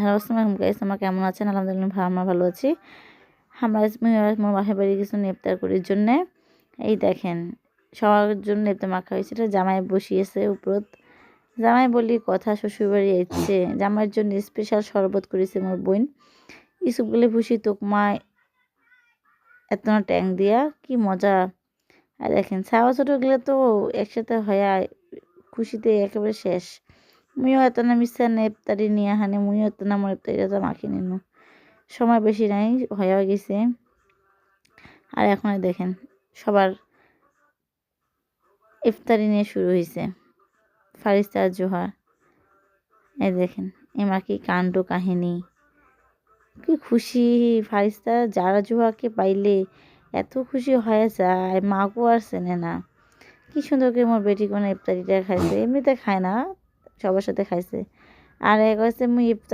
Hello আসসালামু আলাইকুম guys, তোমরা কেমন আছেন? আলহামদুলিল্লাহ আমরা ভালো আছি। আমরা মোর বাসায় বাড়ি গেছি ইফতার করার জন্যে। এই দেখেন সবার জন্য ইফতার মাখা হয়েছে। এটা জামাই বসিয়েছে উপরত। জামাই বলি কথা, শ্বশুরবাড়ি আইছে, জামাইয়ের জন্য স্পেশাল শরবত করেছে মোর বোন। ইসুপগুলি ভুসি তোকমা এত না ট্যাং দিয়া, কি মজা। আর দেখেন ছাওয়া ছোটোগুলো তো একসাথে হয়া খুশিতে একেবারে শেষ। মুইও এত না মিশা ইফতারি নিয়ে হানে, মুইও এত না আমার ইফতারিটা তো মাখি নিনু। সময় বেশি নাই, হয়ে গেছে। আর এখন দেখেন সবার ইফতারি নিয়ে শুরু হয়েছে। ফারিস্তা আর জোহার, এই দেখেন এমা কি কাণ্ড কাহিনী, কি খুশি। ফারিস্তা যারা জোহাকে পাইলে এত খুশি হয়ে যায়, মাকেও আর চেনে না। কি সুন্দর করে মোর বেটি কোনো ইফতারিটা খাইছে, এমনিতে খায় না, সবার সাথে খাইছে। আর এক হচ্ছে মুই ইফতারি